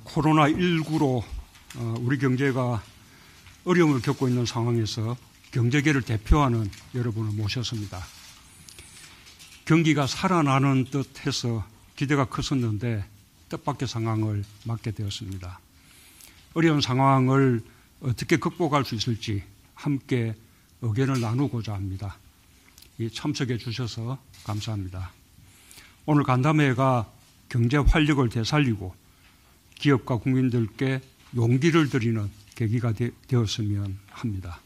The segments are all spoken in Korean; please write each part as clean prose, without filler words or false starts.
코로나19로 우리 경제가 어려움을 겪고 있는 상황에서 경제계를 대표하는 여러분을 모셨습니다. 경기가 살아나는 듯해서 기대가 컸었는데 뜻밖의 상황을 맞게 되었습니다. 어려운 상황을 어떻게 극복할 수 있을지 함께 의견을 나누고자 합니다. 참석해 주셔서 감사합니다. 오늘 간담회가 경제 활력을 되살리고 기업과 국민들께 용기를 드리는 계기가 되었으면 합니다.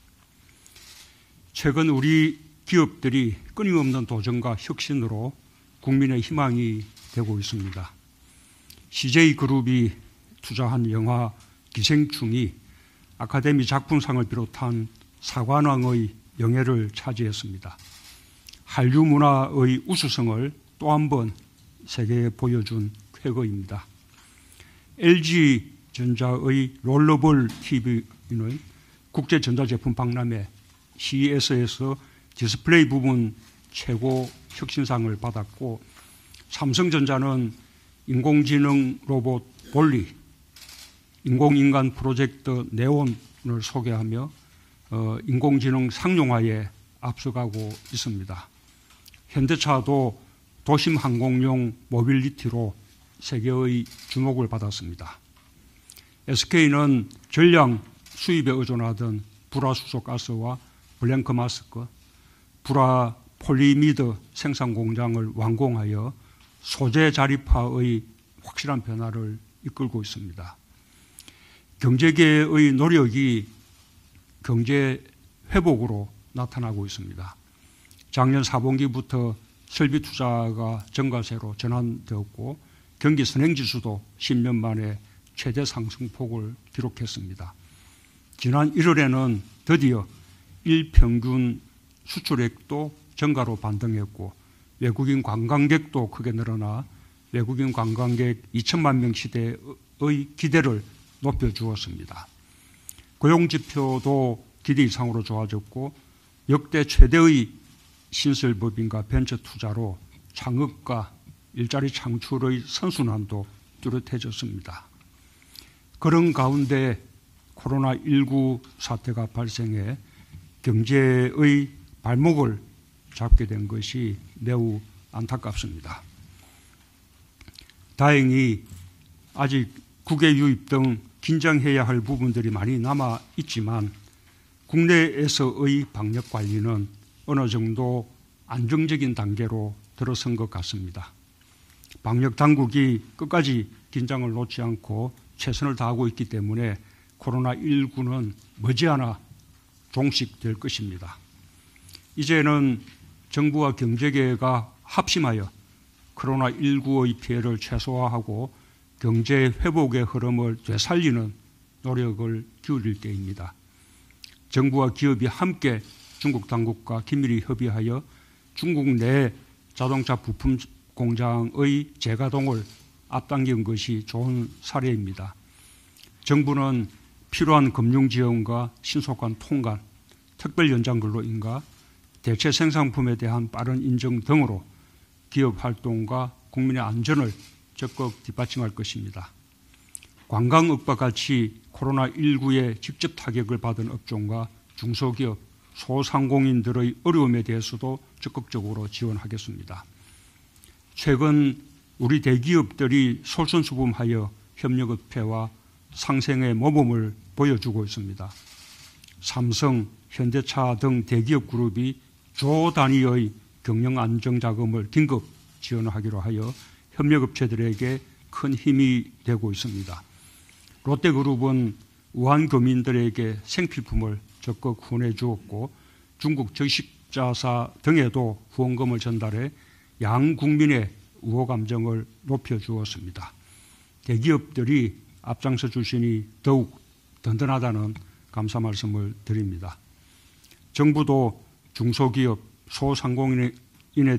최근 우리 기업들이 끊임없는 도전과 혁신으로 국민의 희망이 되고 있습니다. CJ그룹이 투자한 영화 기생충이 아카데미 작품상을 비롯한 사관왕의 영예를 차지했습니다. 한류 문화의 우수성을 또 한 번 세계에 보여준 쾌거입니다. LG전자의 롤러볼 TV는 국제전자제품 박람회 CES에서 디스플레이 부분 최고 혁신상을 받았고, 삼성전자는 인공지능 로봇 볼리, 인공인간 프로젝트 네온을 소개하며 인공지능 상용화에 앞서가고 있습니다. 현대차도 도심 항공용 모빌리티로 세계의 주목을 받았습니다. SK는 전량 수입에 의존하던 불화수소가스와 블랭크 마스크, 불화폴리미드 생산 공장을 완공하여 소재 자립화의 확실한 변화를 이끌고 있습니다. 경제계의 노력이 경제 회복으로 나타나고 있습니다. 작년 4분기부터 설비 투자가 정가세로 전환되었고, 경기 선행지수도 10년 만에 최대 상승폭을 기록했습니다. 지난 1월에는 드디어 일평균 수출액도 정가로 반등했고, 외국인 관광객도 크게 늘어나 외국인 관광객 2천만 명 시대의 기대를 높여주었습니다. 고용지표도 기대 이상으로 좋아졌고, 역대 최대의 신설법인과 벤처 투자로 창업과 일자리 창출의 선순환도 뚜렷해졌습니다. 그런 가운데 코로나19 사태가 발생해 경제의 발목을 잡게 된 것이 매우 안타깝습니다. 다행히 아직 국외 유입 등 긴장해야 할 부분들이 많이 남아 있지만, 국내에서의 방역 관리는 어느 정도 안정적인 단계로 들어선 것 같습니다. 방역 당국이 끝까지 긴장을 놓지 않고 최선을 다하고 있기 때문에 코로나19는 머지않아 종식될 것입니다. 이제는 정부와 경제계가 합심하여 코로나19의 피해를 최소화하고 경제 회복의 흐름을 되살리는 노력을 기울일 때입니다. 정부와 기업이 함께 중국 당국과 긴밀히 협의하여 중국 내 자동차 부품 공장의 재가동을 앞당긴 것이 좋은 사례입니다. 정부는 필요한 금융 지원과 신속한 통관, 특별 연장 근로인가, 대체 생산품에 대한 빠른 인정 등으로 기업 활동과 국민의 안전을 적극 뒷받침할 것입니다. 관광업과 같이 코로나19에 직접 타격을 받은 업종과 중소기업, 소상공인들의 어려움에 대해서도 적극적으로 지원하겠습니다. 최근 우리 대기업들이 솔선수범하여 협력업체와 상생의 모범을 보여주고 있습니다. 삼성, 현대차 등 대기업 그룹이 조 단위의 경영 안정 자금을 긴급 지원하기로 하여 협력업체들에게 큰 힘이 되고 있습니다. 롯데그룹은 우한 교민들에게 생필품을 적극 후원해 주었고, 중국 적십자사 등에도 후원금을 전달해 양 국민의 우호 감정을 높여 주었습니다. 대기업들이 앞장서 주시니 더욱 든든하다는 감사 말씀을 드립니다. 정부도 중소기업, 소상공인에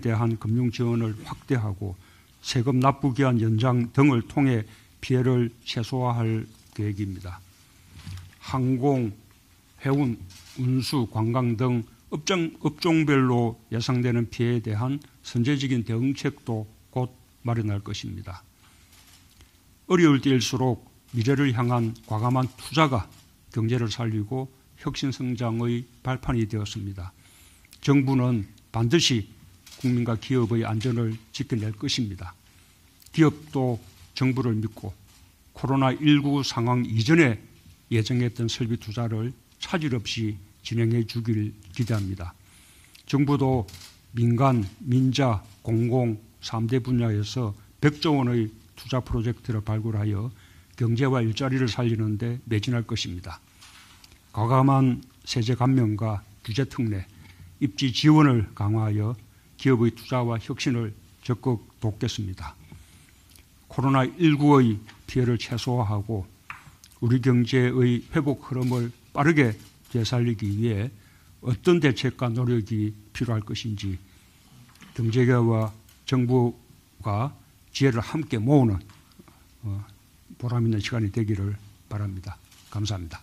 대한 금융 지원을 확대하고 세금 납부 기한 연장 등을 통해 피해를 최소화할 계획입니다. 항공, 해운, 운수, 관광 등 업종별로 예상되는 피해에 대한 선제적인 대응책도 곧 마련할 것입니다. 어려울 때일수록 미래를 향한 과감한 투자가 경제를 살리고 혁신 성장의 발판이 되었습니다. 정부는 반드시 국민과 기업의 안전을 지켜낼 것입니다. 기업도 정부를 믿고 코로나19 상황 이전에 예정했던 설비 투자를 차질 없이 진행해 주길 기대합니다. 정부도 민간, 민자, 공공 3대 분야에서 100조 원의 투자 프로젝트를 발굴하여 경제와 일자리를 살리는 데 매진할 것입니다. 과감한 세제 감면과 규제 특례, 입지 지원을 강화하여 기업의 투자와 혁신을 적극 돕겠습니다. 코로나19의 피해를 최소화하고 우리 경제의 회복 흐름을 빠르게 되살리기 위해 어떤 대책과 노력이 필요할 것인지 경제계와 정부가 지혜를 함께 모으는 보람 있는 시간이 되기를 바랍니다. 감사합니다.